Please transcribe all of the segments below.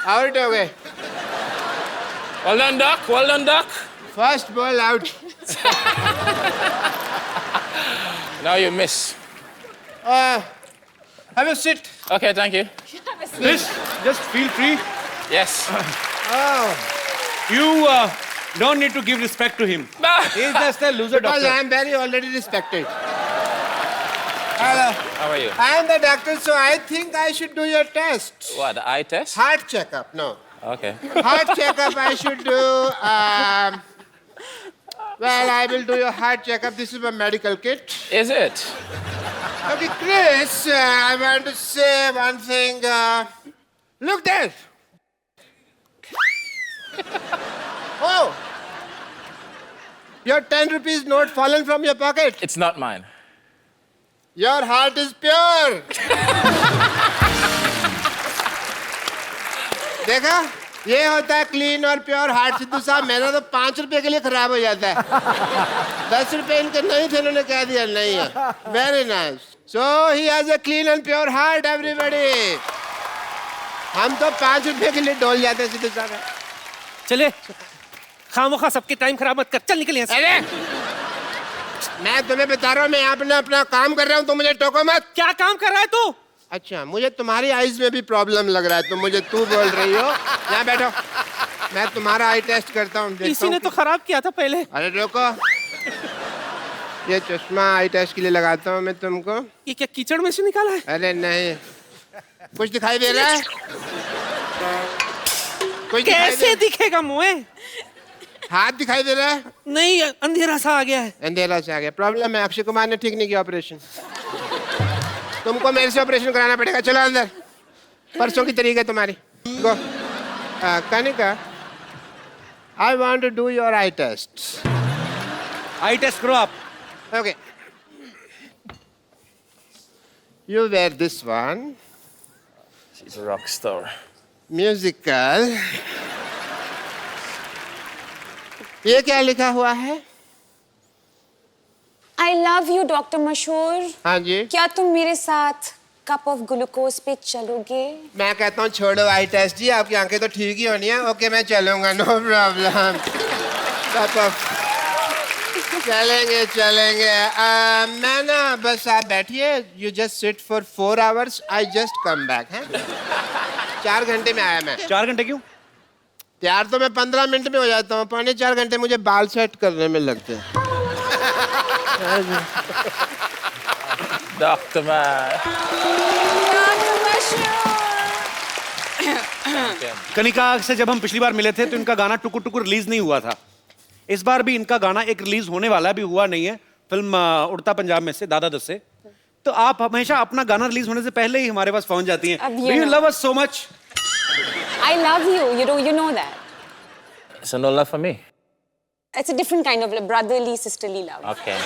Out हो गए. Well done, Doc. Well done, Doc. First ball out. Now you miss. Have a sit. Okay, thank you. Chris, just feel free. Yes. You don't need to give respect to him. He's just a loser Because doctor. I am very already respected. Hello. How are you? I am the doctor, so I think I should do your test. What, the eye test? Heart checkup. No. Okay. Heart checkup I should do. Well, I will do your heart checkup. This is my medical kit. Is it? Okay, Chris, I want to say one thing. Look there. Oh. Your 10 rupees note fallen from your pocket. It's not mine. Your heart is pure. देखा ये होता है clean और pure heart. Sidhu साहब मेरा तो 5 रुपए के लिए खराब हो जाता है. 10 रुपए इनके नहीं थे, इन्होंने कह दिया नहीं है. Very nice. So he has a clean and pure heart everybody. हम तो 5 रुपए के लिए डोल जाते हैं सिद्धू साहब. चले खामोखा सबके टाइम खराब मत कर. चल निकल यहाँ से. अरे मैं तुम्हें बता रहा हूँ, मैं अपना काम कर रहा हूँ, तो मुझे टोको मत. क्या काम कर रहा है तू? अच्छा, मुझे तुम्हारी आईज में भी प्रॉब्लम लग रहा है, तो मुझे तू बोल रही हो. यहाँ बैठो, मैं तुम्हारा आई टेस्ट करता हूँ. इसी ने तो खराब किया था पहले. अरे रोको, ये चश्मा आई टेस्ट के लिए लगाता हूँ मैं तुमको. ये क्या कीचड़ में से निकाला है? अरे नहीं, कुछ दिखाई दे रहा है? कुछ कैसे दिखेगा मुँह? हाथ दिखाई दे रहा है? नहीं, अंधेरा सा आ गया है. अंधेरा से आ गया. प्रॉब्लम है, अक्षय कुमार ने ठीक नहीं किया ऑपरेशन. तुमको मेरे से ऑपरेशन कराना पड़ेगा. चलो अंदर, परसों की तरीक है तुम्हारी. Go. Kanika, I want to do your eye test. Eye test करो आप. Okay, you wear this one. She's a rock star. Musical. ये क्या लिखा हुआ है? I love you, डॉक्टर मशहूर. हाँ जी. क्या तुम मेरे साथ कप ऑफ ग्लूकोज पे चलोगे? मैं कहता हूँ छोड़ो आई टेस्ट जी, आपकी आंखें तो ठीक ही होनी है. ओके, मैं चलूंगा, नो प्रॉब्लम. चलेंगे. मैं ना बस आप बैठिए. You just sit for 4 hours. I just come back. है 4 घंटे में आया मैं. 4 घंटे क्यों? तैयार तो मैं 15 मिनट में हो जाता हूँ. 3.25 घंटे मुझे बाल सेट करने में लगते हैं. Doctor man. कनिका से जब हम पिछली बार मिले थे तो इनका गाना टुकुर टुकुर रिलीज नहीं हुआ था. इस बार भी इनका गाना एक रिलीज होने वाला भी हुआ नहीं है. फिल्म उड़ता पंजाब में से, दादा दस से. तो आप हमेशा अपना गाना रिलीज होने से पहले ही हमारे पास पहुंच जाती हैं. अब Do you love us so much? I love you. You know that. It's a no love for me. It's a different kind of brotherly, sisterly love. Okay.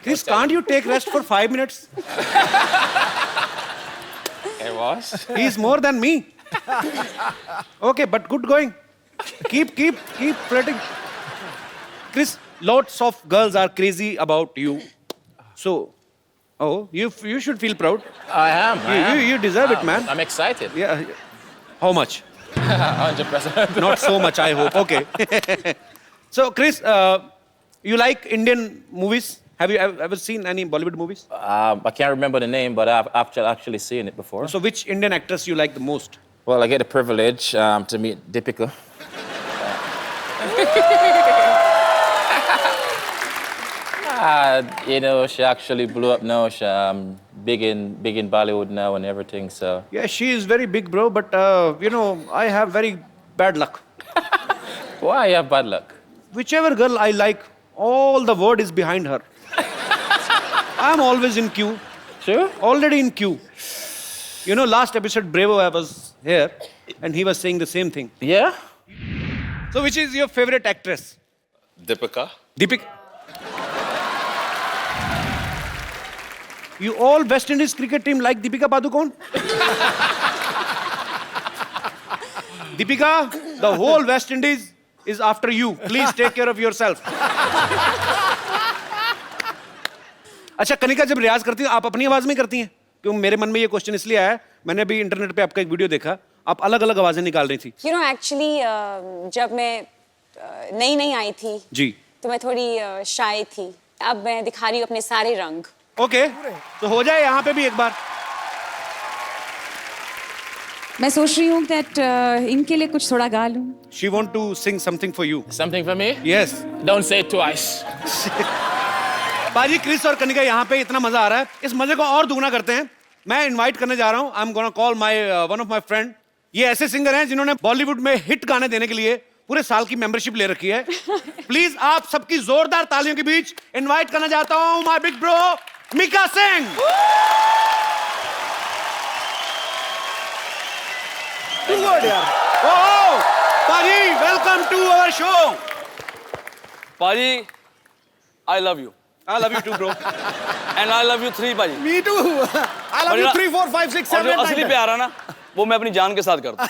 Chris, can't you take rest for 5 minutes? It was. He's more than me. Okay, but good going. Keep flirting. Chris, lots of girls are crazy about you. So, you should feel proud. I am. You deserve it, man. I'm excited. Yeah. How much? 100%. Not so much, I hope. Okay. So, Chris, you like Indian movies? Have you ever seen any Bollywood movies? I can't remember the name, but I've actually seen it before. So, which Indian actress you like the most? Well, I get the privilege to meet Deepika. You know, she actually blew up now. She's big in Bollywood now and everything. So Yeah, she is very big, bro. But I have very bad luck. why you have bad luck? Whichever girl I like, all the word is behind her. I'm always in queue. Sure. Already in queue. You know, last episode, Brevo, I was here, and he was saying the same thing. Yeah. So, which is your favorite actress? Deepika. Deepika. You all West Indies cricket team like Deepika Padukone? Deepika, the whole West Indies is after you. Please take care of yourself. अच्छा कनिका, जब रियाज करती हैं आप अपनी आवाज में करती हैं? क्यों मेरे मन में ये क्वेश्चन इसलिए आया, मैंने अभी इंटरनेट पे आपका एक वीडियो देखा, आप अलग अलग आवाजें निकाल रही थी। You know, actually, जब मैं नई नई आई थी जी। तो मैं थोड़ी शाय थी। अब मैं दिखा रही हूँ अपने सारे रंग। ओके, तो हो जाए यहाँ पे भी एक बार। मैं सोच रही हूँ that इनके लिए कुछ थोड़ा गा लूँ। She want to sing something for you. Something for me? Yes. Don't say it twice. बाजी, क्रिस और कनिका यहाँ पे इतना मजा आ रहा है, इस मजे को और दुगना करते हैं। मैं इनवाइट करने जा रहा हूँ, I am gonna call my one of my friend. ये ऐसे सिंगर हैं जिन्होंने बॉलीवुड में हिट गाने देने के लिए पूरे साल की मेंबरशिप ले रखी है। प्लीज आप सबकी जोरदार तालियों के बीच इनवाइट करना चाहता हूँ my big bro Mika Singh. पाजी, वेलकम टू आवर शो। पाजी, I love you. I love you too, bro. And I love you 3 पाजी। Me too. I love you 3, 4, 5, 6, 7, और जो 8, असली 9, प्यार है ना, वो मैं अपनी जान के साथ करता हूँ।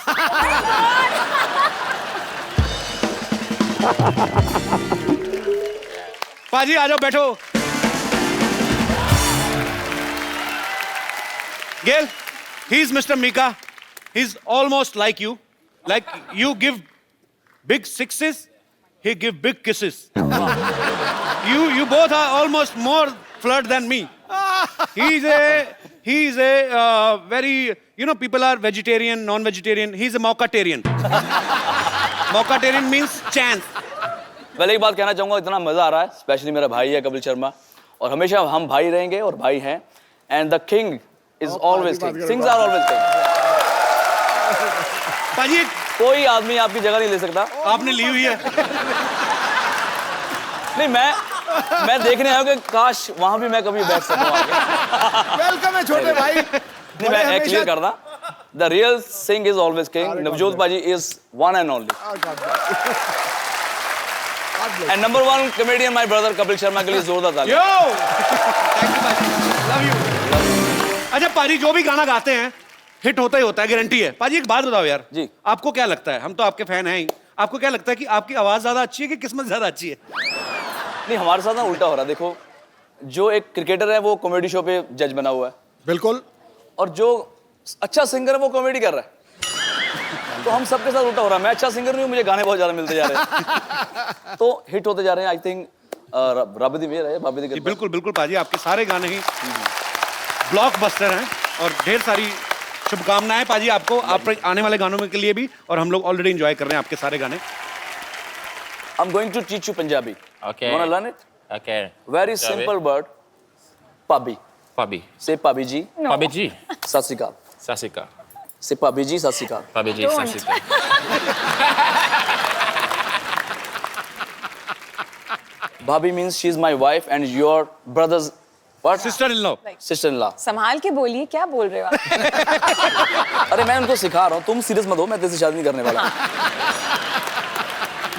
पाजी आ जाओ, बैठो। Gail, he's Mr. Mika. He's almost like you. Like you give big sixes, he give big kisses. You both are almost more flirt than me. He's a very, you know, people are vegetarian, non-vegetarian. He's a Mockatarian. Mockatarian means chance. पहले एक बात कहना चाहूँगा, इतना मजा आ रहा है, specially मेरा भाई है कपिल शर्मा, और हमेशा हम भाई रहेंगे और भाई हैं। And the king is always king. Kings are always king. पाजी, कोई आदमी आपकी जगह नहीं ले सकता। आपने ली हुई है। नहीं, मैं देखने आया हूँ कि काश वहां भी मैं कभी बैठ सकूं आगे। वेलकम है छोटे भाई। नहीं, मैं क्लियर कर रहा। The real Singh is always king. Navjot Paji is one and only. And number 1 comedian, my brother Kapil Sharma के लिए जोरदार ताली। Yo! Thank you, पाजी। Love you. अच्छा पाजी, जो भी गाना गाते हैं हिट होता ही होता है, गारंटी है। पाजी एक बात बताओ यार, जी। आपको क्या लगता है, हम तो आपके फैन हैं ही, आपको क्या लगता है कि आपकी आवाज ज्यादा अच्छी है कि किस्मत ज्यादा अच्छी है? नहीं, हमारे साथ ना उल्टा हो रहा है। देखो, जो एक क्रिकेटर है वो कॉमेडी शो पे जज बना हुआ है, बिल्कुल, और जो अच्छा सिंगर है वो कॉमेडी कर रहा है। तो हम सबके साथ उल्टा हो रहा है। मैं अच्छा सिंगर नहीं हूँ, मुझे गाने बहुत ज्यादा मिलते जा रहे हैं, तो हिट होते जा रहे हैं। आई थिंक रब दी मेहर है, बाबे दी कृपा। बिल्कुल बिल्कुल पाजी, आपके सारे गाने ही ब्लॉकबस्टर हैं और ढेर सारी शुभकामनाएं पाजी आपको, आप आने वाले गानों में के लिए भी, और हम लोग ऑलरेडी एंजॉय कर रहे हैं आपके सारे गाने। I'm going to teach you Punjabi. Okay. You wanna learn it? Okay. Very Shall we? simple word. Pabi. Pabi. Say Pabi ji. Pabi ji. Sat Sri Akal. Sasika. Say Pabi ji, Sat Sri Akal. Pabi ji, Sasika. Bhabhi means she's my wife and your brother's what? Sister-in-law. Sister-in-law. संभाल के बोलिए, क्या बोल रहे हो आप? अरे मैं उनको सिखा रहा हूँ, तुम सीरियस मत हो, मैं तेरे से शादी नहीं करने वाला।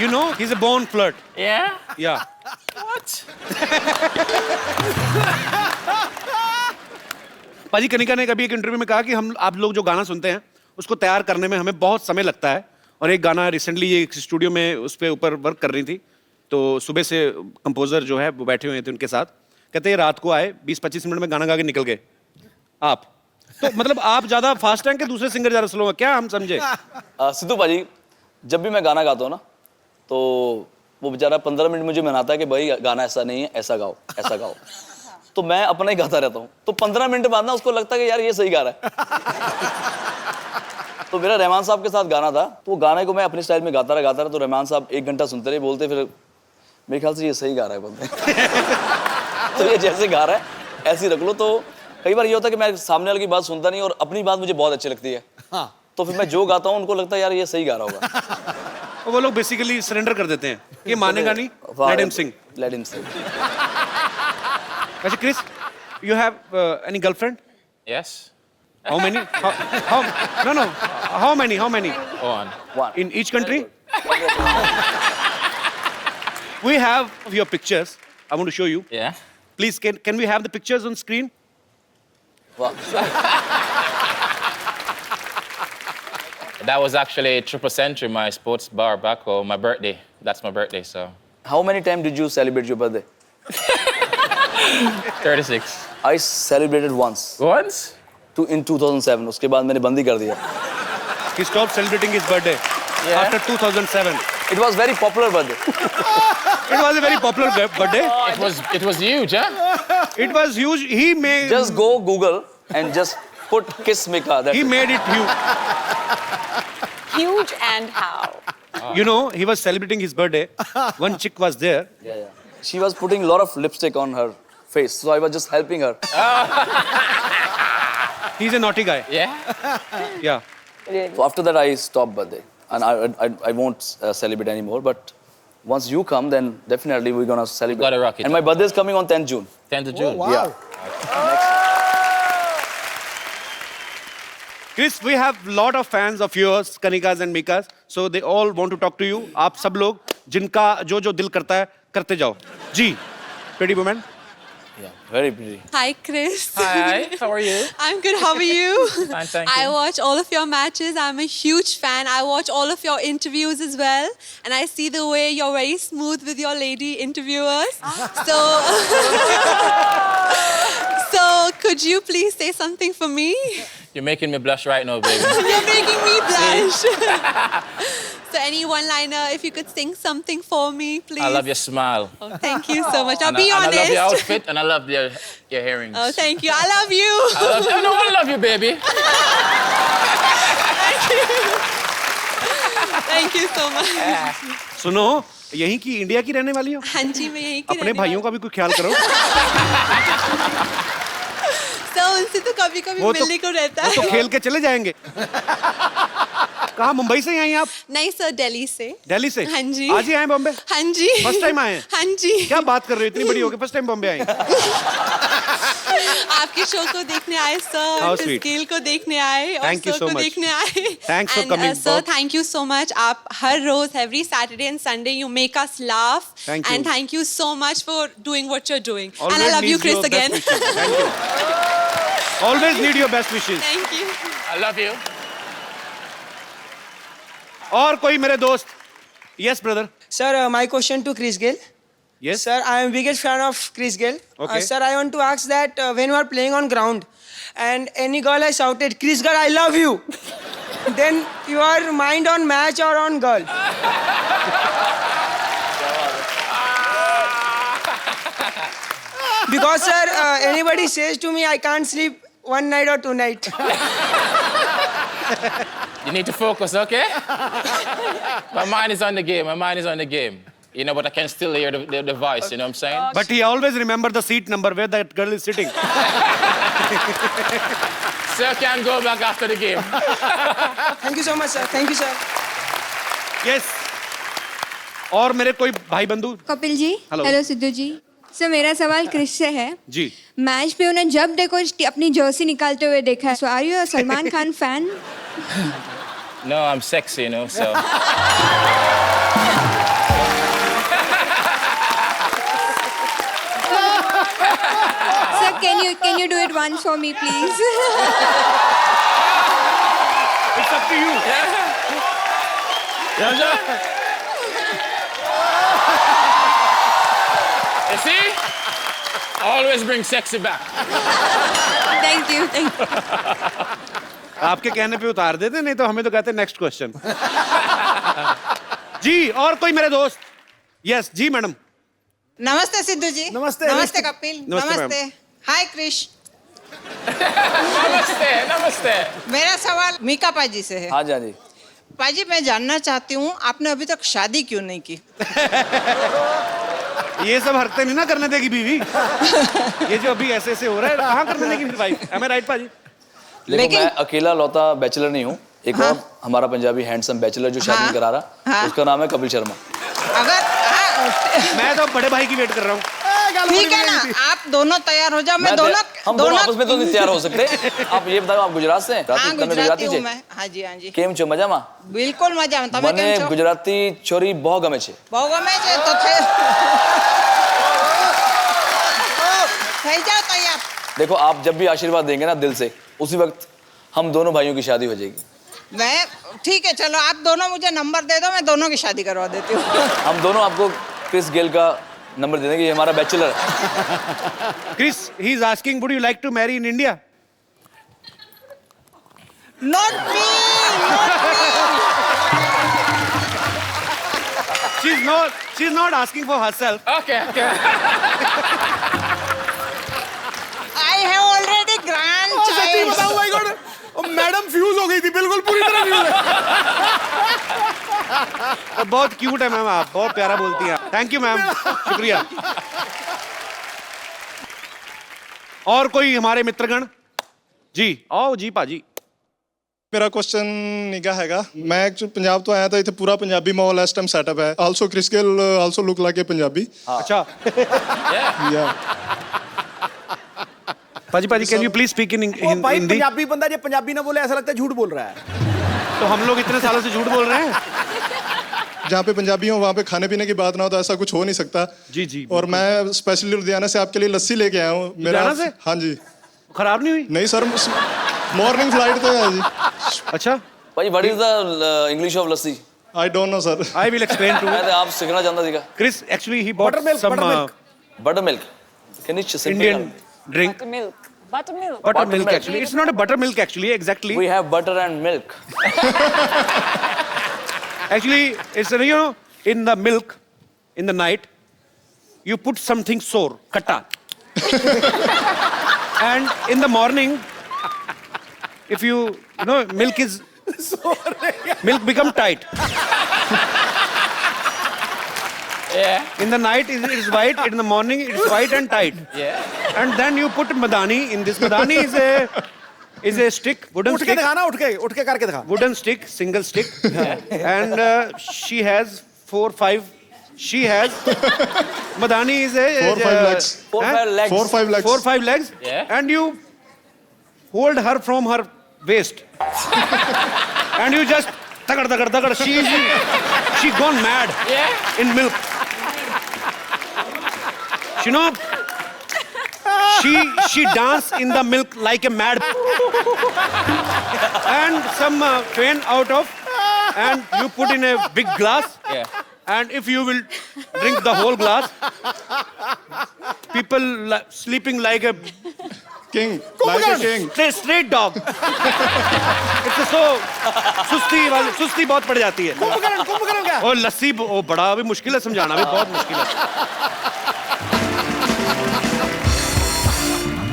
You know, he's a born flirt. Yeah? Yeah. What? पाजी, कनिका ने कभी एक इंटरव्यू में कहा कि हम आप लोग जो गाना सुनते हैं उसको तैयार करने में हमें बहुत समय लगता है, और एक गाना रिसेंटली ये एक स्टूडियो में उस पे ऊपर वर्क कर रही थी, तो सुबह से कंपोजर जो है वो बैठे हुए थे उनके साथ, कहते हैं रात को आए 20-25 मिनट में गाना गा के निकल गए। आप तो मतलब आप ज्यादा फास्ट हैं कि दूसरे सिंगर ज्यादा स्लो हैं, क्या हम समझे? सिद्धू पाजी, जब भी मैं गाना गाता हूँ ना, तो वो बेचारा 15 मिनट मुझे मनाता है कि भाई गाना ऐसा नहीं है, ऐसा गाओ, ऐसा गाओ। तो मैं अपना ही गाता रहता हूँ, तो 15 मिनट बाद ना उसको लगता है कि यार ये सही गा रहा है। तो मेरा रहमान साहब के साथ गाना था, तो वो गाने को मैं अपने स्टाइल में गाता रहा, तो रहमान साहब 1 घंटा सुनते रहे, बोलते फिर मेरे ख्याल से ये सही गा रहा है बोलते। तो ये जैसे गा रहा है ऐसे ही रख लो। तो कई बार ये होता है कि मैं सामने वाले की बात सुनता नहीं और अपनी बात मुझे बहुत अच्छी लगती है, तो फिर मैं जो गाता हूँ उनको लगता है यार ये सही गा रहा होगा। वो लोग बेसिकली सरेंडर कर देते हैं, ये मानेगा नहीं, लेट हिम सिंग। लेट हिम सिंग। अच्छा Chris, you have any girlfriend? Yes? How many? No. How many? One. In each country? We have your pictures. I want to show you. Yeah? Please, can we have the pictures on screen? वाह। That was actually Triple Century, my sports bar back home, my birthday. That's my birthday, so. How many times did you celebrate your birthday? 36. I celebrated once Once? in 2007. उसके बाद मैंने बंद ही कर दिया. He stopped celebrating his birthday after 2007. It was very popular birthday. It was a very popular birthday. It was huge, huh? It was huge. He made Just go Google and just put Kiss Mika. That's he it. made it huge. Huge and how? You know, he was celebrating his birthday. One chick was there. Yeah, yeah. She was putting a lot of lipstick on her face, so I was just helping her. He's a naughty guy. Yeah? Yeah. So after that, I stopped birthday, and I won't celebrate anymore. But once you come, then definitely we're gonna celebrate. Gotta rock it. And my birthday is coming on 10th June. 10th of June. Wow. Yeah. Chris, we have lot of fans of yours, Kanikas and Mikas. So they all want to talk to you. आप सब लोग जिनका जो जो दिल करता है करते जाओ. जी, pretty woman. Yeah. Very pretty. Hi, Chris. Hi, how are you? I'm good. How are you? Fine, thank I you. watch all of your matches. I'm a huge fan. I watch all of your interviews as well. And I see the way you're very smooth with your lady interviewers. So, so could you please say something for me? You're making me blush right now, baby. You're making me blush. So any one-liner, if you could sing something for me, please. I love your smile. Oh, thank you so much. I'll And be I honest. love your outfit and I love your earrings. Oh, thank you. I love you. I love you, baby. Thank you so much. सुनो, यहीं की India की रहने वाली हो? हाँ जी, मैं यहीं की अपने रहने भाइयों का भी कोई ख्याल करो. तो उनसे तो कभी-कभी मिलने को रहता वो है. तो खेल के चले जाएंगे. कहाँ मुंबई से ही आई आप? नहीं सर, दिल्ली से. दिल्ली से? हाँ जी. आज ही आए बॉम्बे? हाँ जी. First time आए हैं? हाँ जी. क्या बात कर रहे हो? इतनी बड़ी हो गई फर्स्ट टाइम बॉम्बे आई. आपके शो को देखने आए सर. How इस sweet. खेल को देखने आए और Thank you शो so को much. देखने आए. Thanks for coming. Sir, thank you so much. आप हर रोज every Saturday and Sunday you make us laugh. Thank you. And thank you so much for doing what you're doing. Always and I love you, needs Chris, your again. best wishes. Thank you. Always need your best wishes. Thank you. I love you. और कोई मेरे दोस्त? Yes, brother. Sir, my question to Chris Gayle. Yes. Sir, I am biggest fan of Chris Gayle. Okay. Sir, I want to ask that when you are playing on ground and any girl has shouted, Chris Gayle, I love you. Then your mind on match or on girl? Because sir, anybody says to me, I can't sleep one night or two nights. You need to focus, okay? My mind is on the game. My mind is on the game. You know, but I can still hear the voice, you know what I'm saying? But he always remember the seat number where that girl is sitting. Sir can go back after the game. Thank you so much, sir. Thank you, sir. Yes. और मेरे कोई भाई बंधु? Kapil ji. Hello. Hello Sidhu जी. Sir मेरा सवाल Chris से है. जी. Match पे उन्हें जब देखो अपनी जर्सी निकालते हुए देखा है. So are you a Salman Khan fan? No, I'm sexy, you know, so. Sir, can you do it once for me, please? It's up to you. You see? Always bring sexy back. Thank you. Thank you. आपके कहने पे उतार देते, नहीं तो हमें तो कहते नेक्स्ट क्वेश्चन. जी, और कोई मेरे दोस्त? यस, जी मैडम. नमस्ते सिद्धू जी. नमस्ते. नमस्ते कपिल. नमस्ते, नमस्ते. हाय क्रिश. Namaste, namaste. मेरा सवाल मीका पाजी से है. हाँ जी, हाँ जी. पाजी मैं जानना चाहती हूँ आपने अभी तक शादी क्यों नहीं की? ये सब हरकतें नहीं ना करने देगी बीवी. ये जो अभी ऐसे ऐसे हो रहा है, कहाँ करने देगी फिर भाई? Am I right, पाजी? लेकिन मैं अकेला लौता बैचलर नहीं हूँ. एक और हमारा पंजाबी हैंडसम बैचलर जो शादी नहीं करा रहा, उसका नाम है कपिल शर्मा. अगर मैं तो बड़े भाई की वेट कर रहा हूँ. ठीक है ना, आप दोनों तैयार हो जाओ. मैं दोनों हम दोनों आपस में तो नहीं तैयार हो सकते. आप ये बताओ, आप गुजरात से हैं? हाँ, તમે गुजराती हूँ છે? मैं. हाँ जी, हाँ जी. કેમ છો, મજામાં? બિલકુલ મજામાં. તમે મને કેમ છો? ગુજરાતી છોરી બહુ ગમે છે. બહુ ગમે છે તો થઈ જાઓ તૈયાર. देखो, आप जब भी आशीर्वाद देंगे ना दिल से, उसी वक्त हम दोनों भाइयों की शादी हो जाएगी. मैं ठीक है, चलो आप दोनों मुझे नंबर दे दो, मैं दोनों की शादी करवा देती हूँ. हम दोनों आपको क्रिस गेल का नंबर दे देंगे, ये हमारा बैचलर है। Chris, he is asking, would you like to marry in India? Not me! She's not asking for herself. Okay. I have already सच्ची grandchild. बताऊं भाई गॉड, मैडम फ्यूज हो गई थी, बिल्कुल पूरी तरह फ्यूज है। बहुत क्यूट है मैम, आप बहुत प्यारा बोलती हैं। थैंक यू मैम, शुक्रिया। और कोई हमारे मित्रगण? जी आओ जी पाजी। मेरा क्वेश्चन निका हैगा, मैं एक्चुअली पंजाब तो आया था, इतने पूरा पंजाबी माहौल इस टाइम सेटअप है। Also Chris Gayle also look like a Punjabi. अच्छा या पाजी can you please speak in वो भाई हिंदी? पंजाबी बंदा जब पंजाबी ना बोले ऐसा लगता है झूठ बोल रहा है। तो हम लोग इतने सालों से झूठ बोल रहे हैं। जहाँ पे पंजाबी हो वहाँ पे खाने पीने की बात ना हो तो ऐसा कुछ हो नहीं सकता। जी जी। और मैं स्पेशली लुधियाना से आपके लिए लस्सी लेके आया हूँ। लुधियाना से? हाँ जी। खराब नहीं हुई? नहीं सर, मॉर्निंग फ्लाइट तो है जी। अच्छा भाई what is the English of lassi? I don't know sir. I will explain to मैं तो आप सीखना चाहता सीखा। Chris. Actually he bought Buttermilk, some buttermilk can you Indian drink. Buttermilk. Buttermilk. Buttermilk actually. It's not a buttermilk actually. Exactly. We have butter and milk. Actually, it's in the milk, in the night, you put something sour, khatta, and in the morning, if milk become tight. Yeah. In the night it is white, in the morning it is white and tight. Yeah. And then you put madani in this. Madani is a stick, wooden उठ के stick. दिखाना, उठ के करके दिखा। Wooden stick, single stick, and she has 4-5. She has Madani is a 4-5 legs. 4-5 legs. 4-5 legs. 4-5 legs, Yeah. and you hold her from her waist, and you just tagad. She gone mad Yeah. in milk. She dance in the milk like a mad, and some faint out of, and you put in a big glass. Yeah. And if you will drink the whole glass, people sleeping like a King, like a king. straight dog. It's so सुस्ती बहुत पड़ जाती है। कुंभकर्ण क्या? और लस्सी वो बड़ा भी मुश्किल है समझाना, भी बहुत मुश्किल है।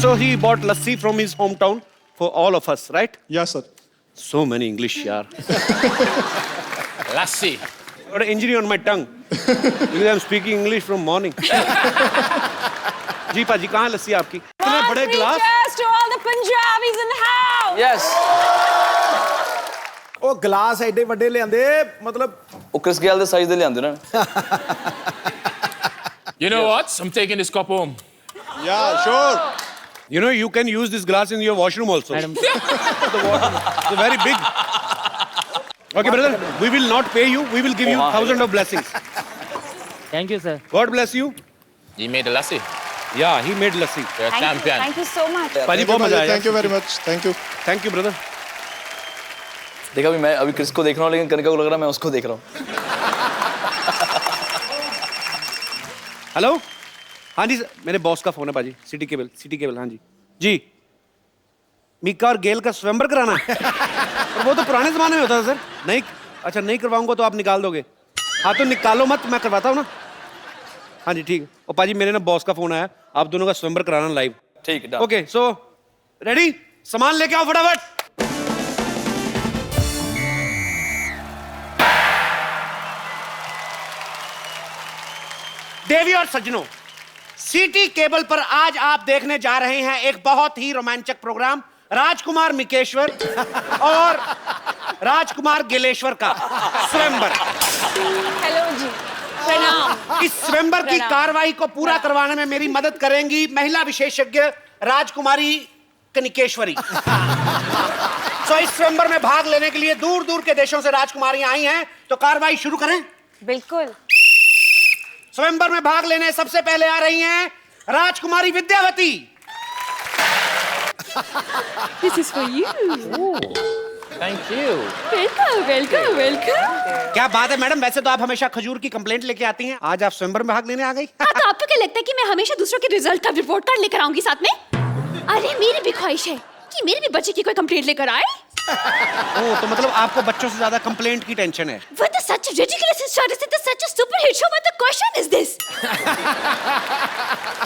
So he bought lassi from his hometown for all of us, right? Yes sir. So many English, yaar. Lassi. Got an injury on my tongue because I'm speaking English from morning. जी पाजी कहाँ है लस्सी आपकी? इतने बड़े गिलास। Cheers to all the Punjabis in the house. Yes ओ गिलास एडे ਵੱਡੇ ਲਿਆਂਦੇ मतलब ਉਹ ਕ੍ਰਿਸ ਗੇਲ ਦੇ ਸਾਈਜ਼ ਦੇ ਲਿਆਂਦੇ ਨਾ। You know what? I'm taking this cup home. Yeah, sure. You can use this glass in your washroom also. It's very big. Okay, brother, we will not pay you. We will give you thousands of blessings. Thank you, sir. God bless you. You made the lassi. Yeah, he made lassi. You're a champion. Thank you so much. पाजी बहुत मजा आया। Thank you very much. Thank you. Thank you, brother. देखा भी मैं अभी Chris को देख रहा हूँ, लेकिन कनिका को लग रहा है मैं उसको देख रहा हूँ। हेलो, हाँ जी, मेरे बॉस का फोन है पाजी। सिटी केबल, हाँ जी। मीका और गेल का स्वयंवर कराना है। और वो तो पुराने जमाने में होता था सर। नहीं, अच्छा नहीं करवाऊंगा तो आप निकाल दोगे? हाँ तो निकालो मत, मैं करवाता हूँ ना। हाँ जी ठीक है। और पाजी मेरे ना बॉस का फोन आया, आप दोनों का स्वयंवर कराना लाइव। ठीक है। Okay, so ready? सामान लेके आओ फटाफट। देवी और सज्जनों, सिटी केबल पर आज आप देखने जा रहे हैं एक बहुत ही रोमांचक प्रोग्राम, राजकुमार मिकेश्वर और राजकुमार गिलेश्वर का स्वयंवर। Hello जी, प्रणाम। इस स्वयंवर की कार्रवाई को पूरा करवाने में मेरी मदद करेंगी महिला विशेषज्ञ राजकुमारी कनिकेश्वरी। तो इस स्वयंवर में भाग लेने के लिए दूर दूर के देशों से राजकुमारियां आई हैं, तो कार्रवाई शुरू करें। बिल्कुल। स्वयंवर में भाग लेने सबसे पहले आ रही हैं Rajkumari Vidyavati. This is for you. Thank you. Welcome welcome welcome. क्या बात है मैडम, वैसे तो आप हमेशा खजूर की कंप्लेंट लेके आती हैं, आज आप स्वयंवर में भाग लेने आ गई। हाँ, तो आपको क्या लगता है कि मैं हमेशा दूसरों के रिजल्ट का रिपोर्ट कार्ड लेकर आऊंगी साथ में? अरे मेरी भी ख्वाहिश है कि मेरे भी बच्चे की कोई कंप्लेंट लेकर आए। ओह, तो मतलब आपको बच्चों से ज्यादा कंप्लेंट की टेंशन है। What is such a ridiculous status? It is such a super hit show. What the question is this?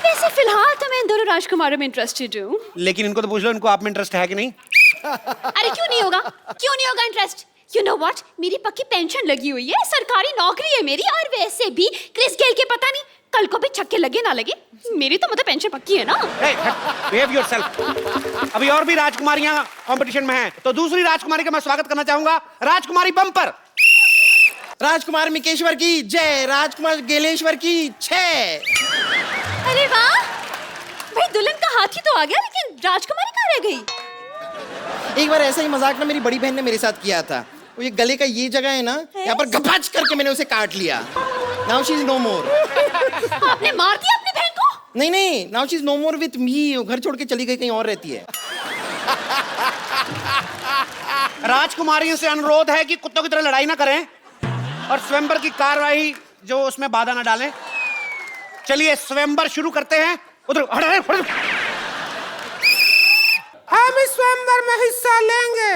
वैसे फिलहाल तो मैं इन दोनों राजकुमारों में इंटरेस्टेड हूँ। लेकिन इनको तो पूछ लो, इनको आप में इंटरेस्ट है कि नहीं? अरे क्यों नहीं होगा? क्यों नहीं होगा इंटरेस्ट? You know what? मेरी पक्की पेंशन लगी हुई है, सरकारी नौकरी है मेरी, और वैसे भी क्रिस गेल के पता नहीं कल को भी छक्के लगे ना लगे, मेरी तो मतलब पेंशन पक्की है ना। Behave yourself। अभी और भी राजकुमारियां कंपटीशन में हैं, तो दूसरी राजकुमारी का मैं स्वागत करना चाहूंगा, राजकुमारी बम्पर। राजकुमार मिकेश्वर की जय, राजकुमार गेलेश्वर की छय। अरे वाह, भाई दुल्हन का हाथी तो आ गया, लेकिन राजकुमारी कहाँ रह गई? एक बार ऐसा ही मजाक ना मेरी बड़ी बहन ने मेरे साथ किया था। वो ये गले का ये जगह है ना, यहाँ पर गपाच करके मैंने उसे काट लिया। Now she is no more। आपने मार दिया अपनी बहन को? नहीं नहीं, now she is no more with me। वो घर छोड़ के चली गई, कहीं और रहती है। राजकुमारियों से अनुरोध है कि कुत्तों की तरह लड़ाई ना करें और स्वयंवर की कार्रवाई जो उसमें बाधा ना डालें। चलिए स्वयंवर शुरू करते हैं। उधर हम इस स्वयंवर में हिस्सा लेंगे।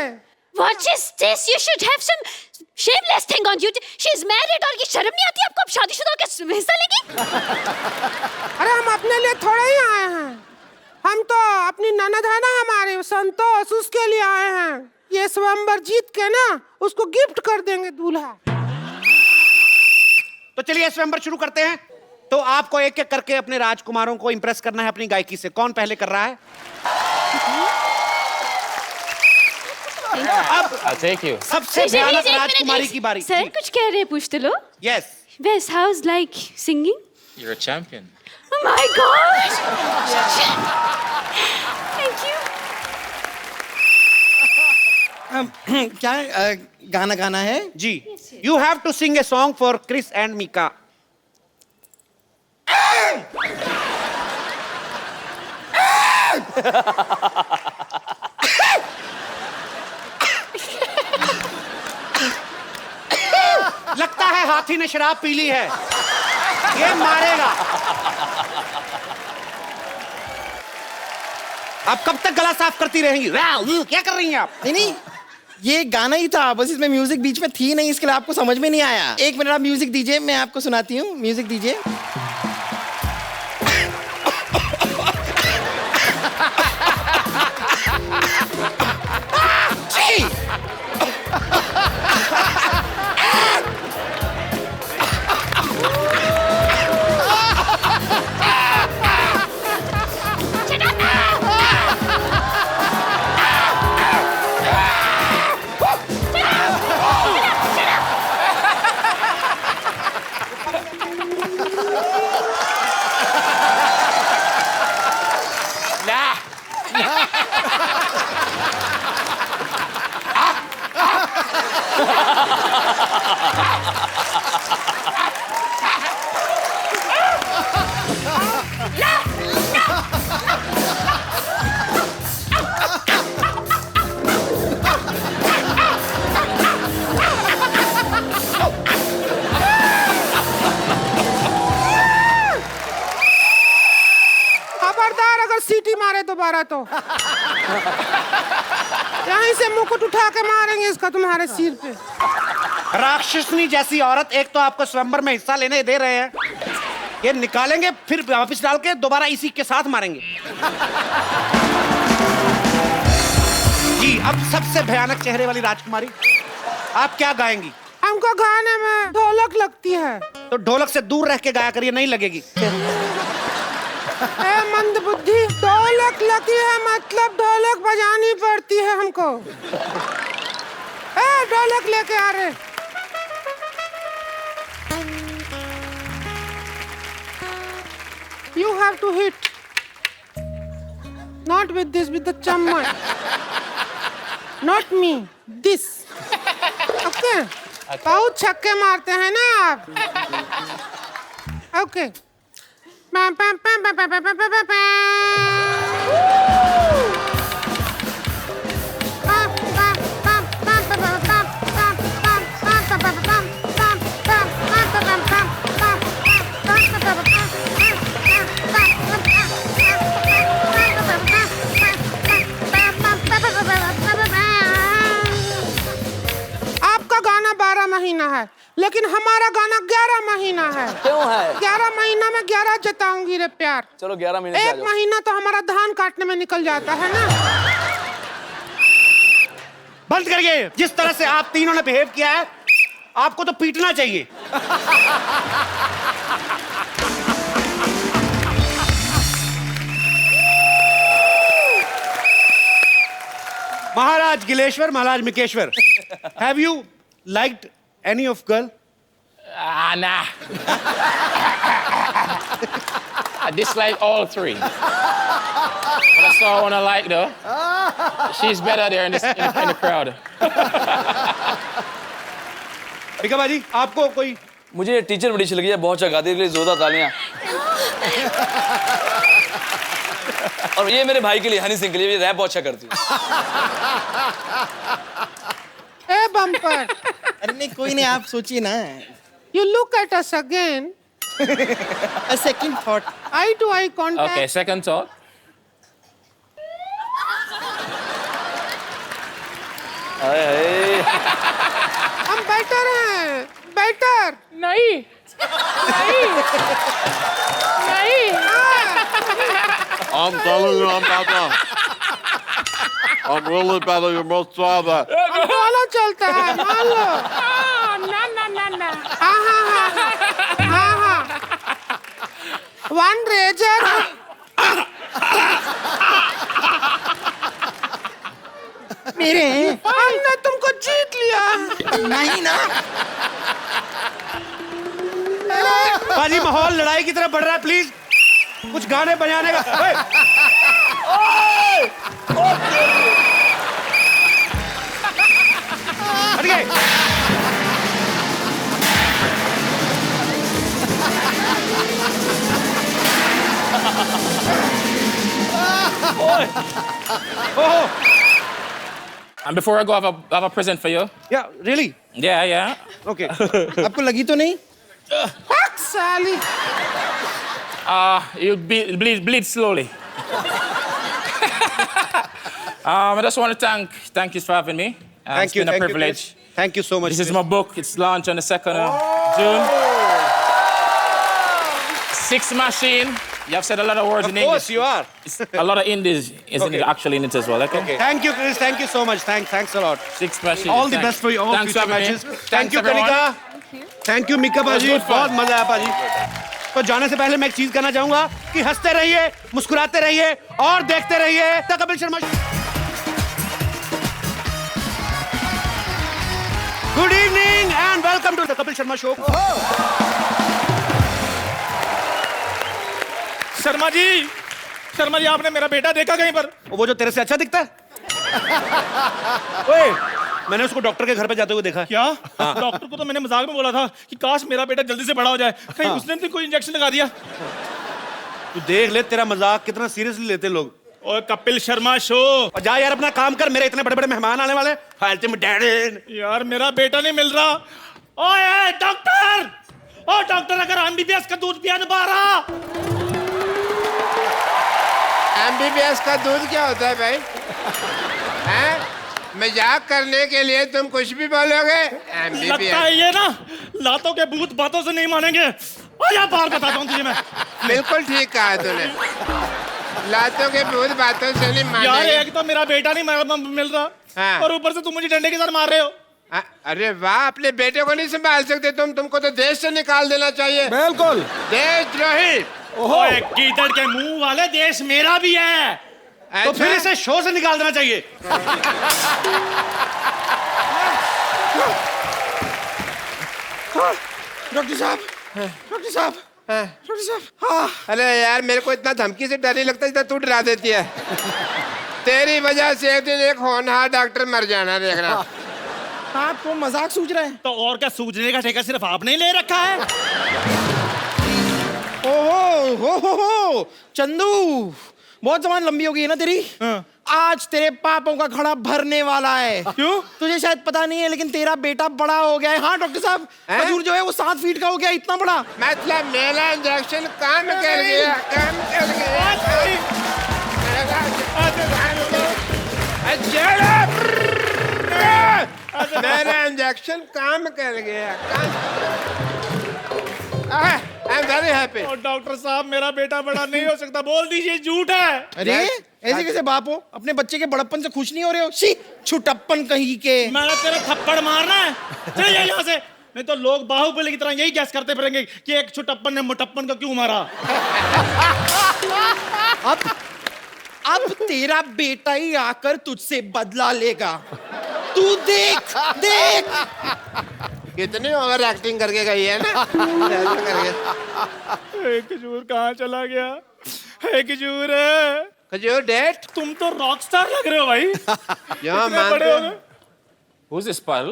What is this? You should have some shameless thing on you. She is married और ये शर्म नहीं आती आपको? अब शादीशुदा होकर हिस्सा लेगी? अरे हम अपने लिए थोड़े ही आए हैं, हम तो अपनी ननद है ना हमारे संतोष, उसके लिए आए हैं। ये स्वयंवर जीत के ना उसको गिफ्ट कर देंगे दूल्हा। तो चलिए स्वयंवर शुरू करते हैं। तो आपको एक एक करके अपने राजकुमारों को इंप्रेस करना है अपनी गायकी से। कौन पहले कर रहा है? अब I'll take you. सबसे भयानक राजकुमारी की बारी। सर कुछ कह रहे हैं, पूछते लो। Yes। Wes, how's like singing? You're a champion. Oh my God! Thank you. क्या गाना गाना है? जी, you have to sing a song for Chris and Mika. लगता है हाथी ने शराब पी ली है, ये मारेगा। आप कब तक गला साफ करती रहेंगी? क्या कर रही हैं आप? नहीं, ये गाना ही था, बस इसमें म्यूजिक बीच में थी नहीं, इसके लिए आपको समझ में नहीं आया। एक मिनट आप म्यूजिक दीजिए, मैं आपको सुनाती हूँ। म्यूजिक दीजिए। खबरदार अगर सीटी मारे दोबारा तो यहीं से मुकुट उठा के मारेंगे इसका तुम्हारे सिर पे। राक्षसनी जैसी औरत, एक तो आपको स्वयंवर में हिस्सा लेने दे रहे हैं, ये निकालेंगे फिर वापस डाल के दोबारा इसी के साथ मारेंगे। जी, अब सबसे भयानक चेहरे वाली राजकुमारी, आप क्या गाएंगी? हमको गाने में ढोलक लगती है। तो ढोलक से दूर रह के गाया करिए, नहीं लगेगी। ए मंदबुद्धि, ढोलक लगी है मतलब ढोलक बजानी पड़ती है हमको। ए ढोलक लेके आ रहे। You have to hit, not with this, with the chamman, not me, this. Okay? बहुत छक्के मारते हैं ना आप। Okay. Pam pam pam pam pam pam pam pam pam. Pam pam pam pam. लेकिन हमारा गाना 11 महीना है। क्यों है? 11 महीना में 11 जताऊंगी रे प्यार। चलो 11 महीने से आ एक जाओ। महीना तो हमारा धान काटने में निकल जाता है ना। बंद करिए। जिस तरह से आप तीनों ने बिहेव किया है, आपको तो पीटना चाहिए। Maharaj Gileshwar, Maharaj Mikeshwar, have you liked any of girl? Nah. I dislike all three. But I saw one I like though. She's better there in the crowd. Mika बाजी, आपको कोई? मुझे टीचर बड़ी अच्छी लगी है, बहुत अच्छा गाती है, इसलिए जोरदार तालियां। और ये मेरे भाई के लिए, हनी सिंह के लिए, ये रैप बहुत अच्छा करती है। ए बम्पर, अरे नहीं, कोई नहीं, आप सोचिए ना। you look at us again. A second thought. Eye to eye contact. Okay, second thought. हाय हाय। हम बेटर हैं, बेटर। नहीं, नहीं, नहीं। I'm telling you, I'm better. I'm really better. You must try that. मानो चलता है, मान लो। हाँ। One razor. मेरे हमने तुमको जीत लिया। नहीं ना। बाजी, माहौल लड़ाई की तरफ बढ़ रहा है, प्लीज कुछ गाने बजाने का। हटिए। And before I go, I have a present for you. Yeah, really? Yeah. Okay. आपको लगी तो नहीं? Fuck साली। You bleed slowly. I just want to thank you for having me. Thank it's you. been a Thank privilege. you. Thank you so much. This is my book. It's launched on the 2nd of June. Six Machine. You have said a lot of words in English. Of course you are. It's a lot of Indies is Okay. actually in it as well. Okay. Thank you, Chris. Thank you so much. Thanks a lot. Six Machine. All the Thanks. best for you all Thanks future for having me. matches. Thank Thanks, you, everyone. Kanika. Thank you, Mika बाजी। good fun. बहुत मजा आया बाजी। तो जाने से पहले मैं एक चीज कहना चाहूंगा कि हंसते रहिए, मुस्कुराते रहिए और देखते रहिए the Kapil Sharma show. Good evening and welcome to the Kapil Sharma show. Sharma ji, आपने मेरा बेटा देखा कहीं पर? वो जो तेरे से अच्छा दिखता है? ओए, मैंने उसको डॉक्टर के घर पे जाते हुए देखा है। क्या? डॉक्टर को तो मैंने मजाक में बोला था कि काश मेरा बेटा जल्दी से बड़ा हो जाए, कहीं उसने तो कोई इंजेक्शन लगा दिया। तू देख ले, तेरा मजाक कितना सीरियसली लेते लोग। ओए कपिल शर्मा शो। और जा यार, अपना काम कर, मेरे इतने बड़े बड़े मेहमान आने वाले। फालतू में डैडी। यार मेरा बेटा नहीं मिल रहा। ओए डॉक्टर, ओ डॉक्टर, अगर एमबीबीएस का दूध पिया दोबारा। MBBS का दूध क्या होता है भाई? हैं? मजाक करने के लिए तुम कुछ भी बोलोगे? लगता है ये ना लातों के भूत बातों से नहीं मानेंगे। आजा बाहर बताता हूँ तुझे मैं। बिल्कुल ठीक कहा तूने। लातों के भूत बातों से नहीं यार मानेंगे। एक तो मेरा बेटा नहीं मिल रहा, हाँ। और ऊपर से तुम मुझे डंडे के साथ मार रहे हो। अरे वाह, अपने बेटे को नहीं संभाल सकते तुमको तो देश से निकाल देना चाहिए। बिल्कुल। देशद्रोही। ओए गीदड़ के मुंह वाले, देश मेरा भी है। तो फिर इसे शो से निकाल देना चाहिए। डॉक्टर साहब, डॉक्टर साहब, डॉक्टर साहब। हाँ। अरे यार, मेरे को इतना धमकी से डर नहीं लगता जितना तू डरा देती है। तेरी वजह से एक दिन एक होनहार डॉक्टर मर जाना, देखना। आपको मजाक सूझ रहा है? तो और क्या, सूझने का ठेका सिर्फ आपने ही ले रखा है। हो चंदू, बहुत जबान लंबी हो गई है ना तेरी। आज तेरे पापों का घड़ा भरने वाला है। क्यों? तुझे शायद पता नहीं है, लेकिन तेरा बेटा बड़ा हो गया है। हाँ डॉक्टर साहब, खजूर जो है वो 7 फीट का हो गया, इतना बड़ा। मतलब मेरा इंजेक्शन काम कर गया, काम कर गया। मेरा इंजेक्शन काम कर गया। I am very happy. और डॉक्टर साहब मेरा बेटा बड़ा नहीं हो सकता, बोल दीजिए झूठ है। अरे ऐसे कैसे बाप हो, अपने बच्चे के बड़प्पन से खुश नहीं हो रहे हो? सी छुटप्पन कहीं के। मैंने तेरे थप्पड़ मारना है, चल जा यहाँ से, नहीं तो लोग बाहुबली की तरह यही गैस करते फिरेंगे कि एक छुटप्पन ने मोटप्पन को क्यों मारा। अब तेरा बेटा ही आकर तुझसे बदला लेगा, तू देख देख। कितनी ओवर एक्टिंग करके गई है ना। ऐसा करके। खजूर कहाँ चला गया? खजूर खजूर डेट, तुम तो रॉक स्टार लग रहे हो भाई। यहाँ इतने बड़े हो गए। Who's this Pal?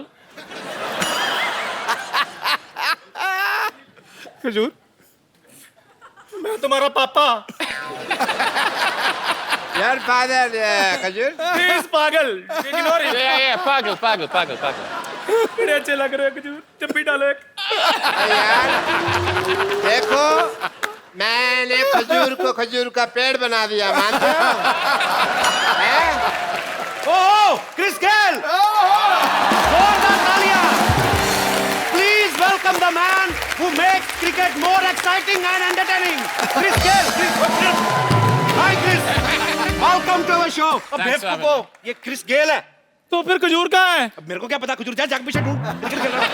खजूर, मैं तुम्हारा पापा। यार फादर खजूर। प्लीज पागल, इग्नोर हिम। Yeah, पागल। बड़े अच्छे लग रहे हो खजूर, जब भी डालो एक। यार देखो, मैंने खजूर का पेड़ बना दिया, मानते हो? ओह क्रिस गेल, जोरदार तालियां। Please welcome the man who makes cricket more exciting and entertaining, Chris Gayle. Hi Chris, welcome to our show. अब Thanks for बेवकूफ having को, ये क्रिस गेल है। तो फिर खजूर कहाँ है? अब मेरे को क्या पता, खजूर जा जाके पीछे ढूंढ। क्रिकेट खेल रहा है।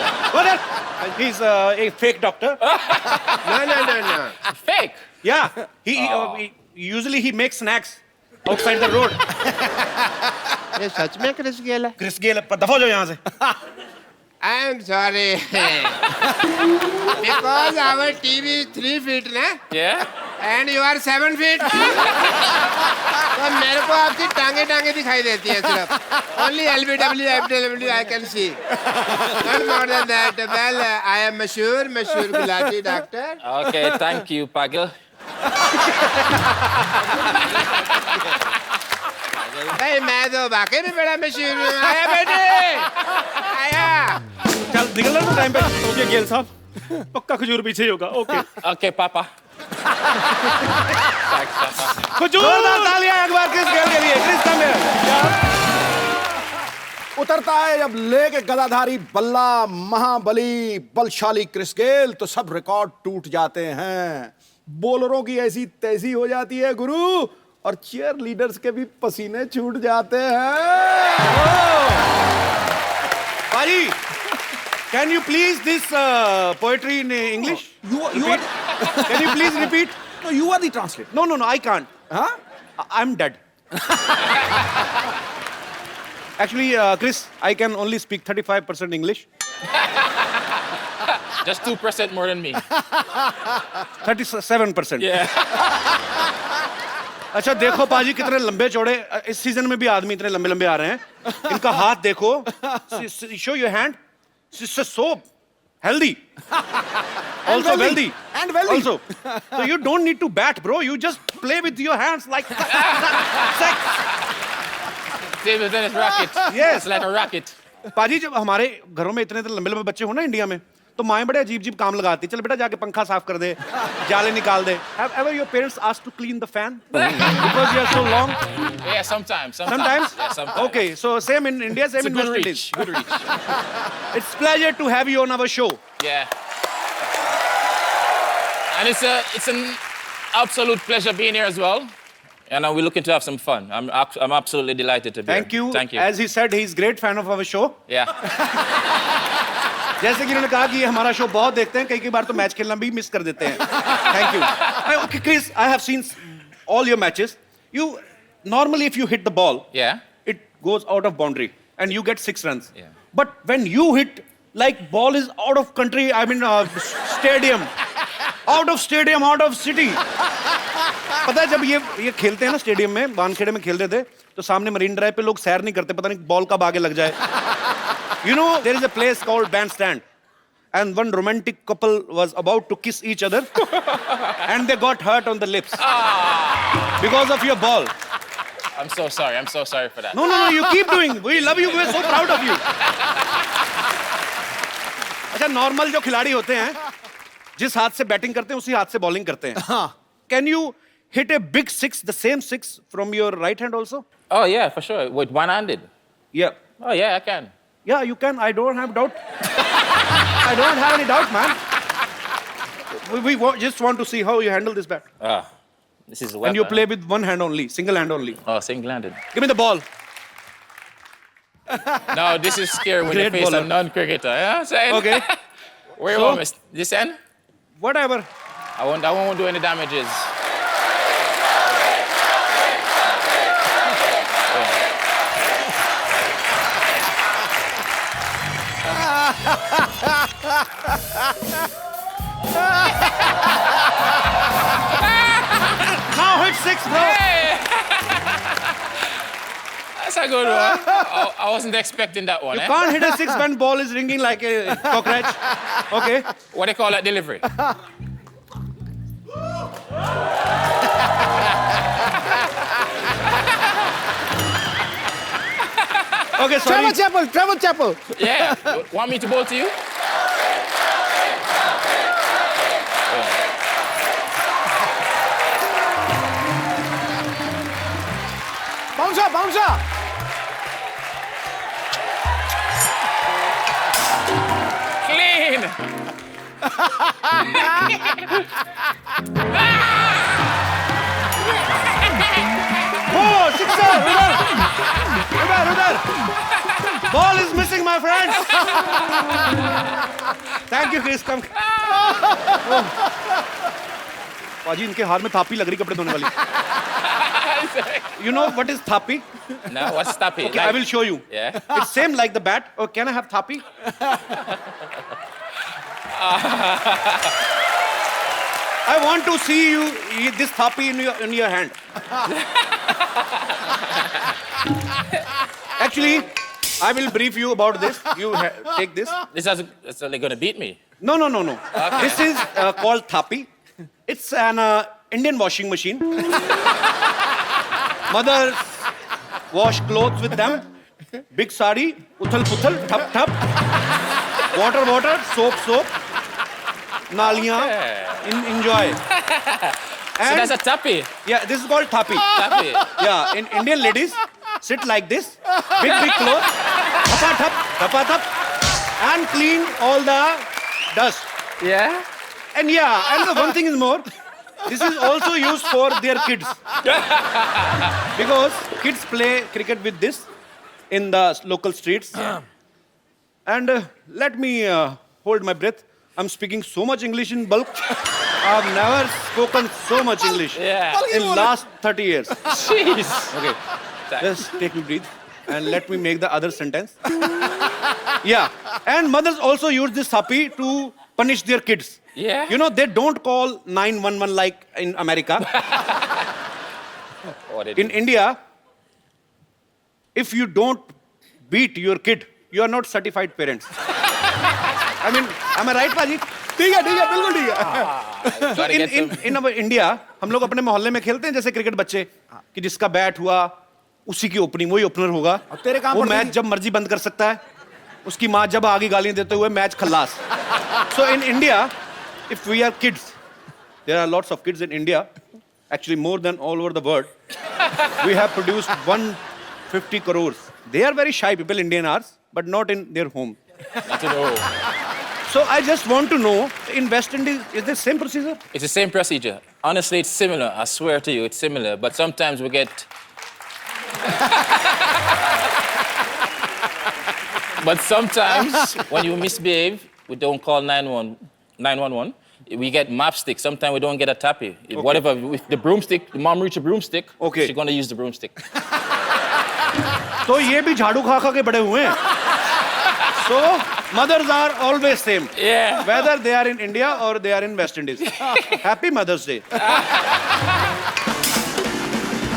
He is a fake doctor. No. Fake. Yeah, he usually makes snacks outside the road. ये सच में क्रिस गेल है? क्रिस गेल, पर दफा हो जाओ यहाँ से। I am sorry. Because our TV is 3 feet ना? Yeah. And you are 7 feet. तो मेरे को आपकी टांगे दिखाई देती है सिर्फ। Only LBW, FW I can see. Not more than that. Well, I am Mashur Gulati doctor. Okay, thank you, Pagal. Hey, मैं तो वाकई में बड़ा मशहूर हूँ। आया बेटे, आया। चल निकल रहा टाइम पे। ओके गेल साहब, पक्का खजूर पीछे ही होगा। Okay Okay, Papa. Thanks, Papa. खजूर। जोरदार तालियां एक बार क्रिस गेल के लिए। Chris come here. उतरता है जब लेके गदाधारी बल्ला महाबली बलशाली क्रिस गेल, तो सब रिकॉर्ड टूट जाते हैं। बॉलरों की ऐसी तैसी हो जाती है गुरु, और चीयर लीडर्स के भी पसीने छूट जाते हैं। Pari, can you please this poetry in English? You are Can you please repeat? no, you are the translator. No, I can't. Huh? I'm dead. Actually, Chris, I can only speak 35% English. Just 2% more than me. 37%. Yeah. अच्छा देखो पाजी कितने लंबे चौड़े, इस season में भी आदमी इतने लंबे लंबे आ रहे हैं। इनका हाथ देखो, show your hand, so healthy, also wealthy, and wealthy also. So you don't need to bat, bro. You just play with your hands like sex. Table tennis racket. Yes. It's like a racket. पाजी जब हमारे घरों में इतने लंबे लंबे बच्चे हो ना इंडिया में, तो माएं बड़े अजीब अजीब काम लगाती, चल बेटा जाके पंखा साफ कर दे, जाले निकाल दे। Have ever your parents asked to clean the fan because you are so long? Yeah, sometimes. Sometimes? Yeah, sometimes. Okay, so same in India, It's same a in good West reach. Indies. Good reach. It's pleasure to have you on our show. Yeah. And it's an absolute pleasure being here as well. And we're looking to have some fun. I'm absolutely delighted to be Thank here. you. Thank you. As he said, he's great fan of our show. Yeah. जैसे कि उन्होंने कहा कि ये हमारा show बहुत देखते हैं, कई बार तो मैच खेलना भी मिस कर देते हैं। Thank you. Okay, Chris, I have seen all your matches. You normally, if you hit the ball, Yeah. it goes out of boundary and you get 6 runs. Yeah. But when you hit, like ball is out of country, I mean stadium, out of stadium, out of city. पता है जब ये खेलते हैं ना stadium में, वानखेड़े में खेलते थे, तो सामने मरीन ड्राइव पे लोग सैर नहीं करते, पता नहीं बॉल कब आगे लग जाए। You know, there is a place called Bandstand, and one romantic couple was about to kiss each other, and they got hurt on the lips because of your ball. I'm so sorry. I'm so sorry for that. No, you keep doing. We love you. We're so proud of you. अच्छा, normal जो खिलाड़ी होते हैं, जिस हाथ से batting करते हैं उसी हाथ से बॉलिंग करते हैं। हाँ. Can you hit a big six, the same six from your right hand also? Oh, yeah, for sure. With one-handed? Yeah. Oh, yeah, I can. Yeah, you can. I don't have doubt. I don't have any doubt, man. Just want to see how you handle this bat. This is a And you weapon. play with one hand only, single hand only. Oh, single-handed. Give me the ball. No, this is scary when you Great face bowler. a non-cricketer. Yeah, saying. Okay. Where you So- want me? This end? Whatever. I won't do any damages. Now hit 6, bro. That's a good one. I wasn't expecting that one. You eh? can't hit a 6 when ball is ringing like a cockroach. Okay. What do you call that delivery? Okay, sorry. Trevor Chapel. Yeah. Want me to bowl to you? Bouncer. Clean. Oh, sixer! Udar! Ball is missing, my friends. Thank you, Chris. Come. पाजी इनके हाथ में थापी लग रही कपड़े धोने वाली. You know what is thapi? No, what's tappy? Okay, I will show you. Yeah. It's same like the bat. Oh, can I have thapi? I want to see you this thapi in your hand. Actually, I will brief you about this. You take this. It's they're gonna beat me. No. This is called thapi. It's an Indian washing machine. Mothers wash clothes with them. Big sari, uthal puthal, thap. Water, soap. Naliyan, enjoy. So that's a tappy. Yeah, this is called thapi. Tappy. Yeah, in Indian ladies sit like this, big clothes, thap, and clean all the dust. Yeah. And the one thing is more, this is also used for their kids. Because kids play cricket with this in the local streets. And let me hold my breath. I'm speaking so much English in bulk. I've never spoken so much English in last 30 years. Jeez. Okay, just take me breathe and let me make the other sentence. Yeah, and mothers also use this thapi to punish their kids. Yeah. You know, they don't call 911 like in America. In India, if you don't beat your kid, you are not certified parents. I mean, am I right, Paji? ठीक है बिल्कुल ठीक है. So in our India, हम लोग अपने मोहल्ले में खेलते हैं जैसे क्रिकेट बच्चे कि जिसका बैट हुआ उसी की ओपनिंग वही ओपनर होगा. तेरे काम वो पर मैच जब मर्जी बंद कर सकता है. उसकी माँ जब आगे गालियां देते हुए match Khallas. So in India, if we are kids, there are lots of kids in India, actually more than all over the world. We have produced 150 crores. They are very shy people, Indian are, but not in their home. Not at all. So I just want to know, in West Indies, is the same procedure? It's the same procedure. Honestly, it's similar. I swear to you, it's similar. But sometimes we get... But sometimes, when you misbehave, we don't call 911. We get mapstick. Sometimes we don't get a tappy. Whatever, with the broomstick, the mom reach a broomstick, she's going to use the broomstick. तो ये भी झाड़ू खा के बड़े हुए हैं. So mothers are always same. Yeah. Whether they are in India or they are in West Indies. Happy Mother's Day.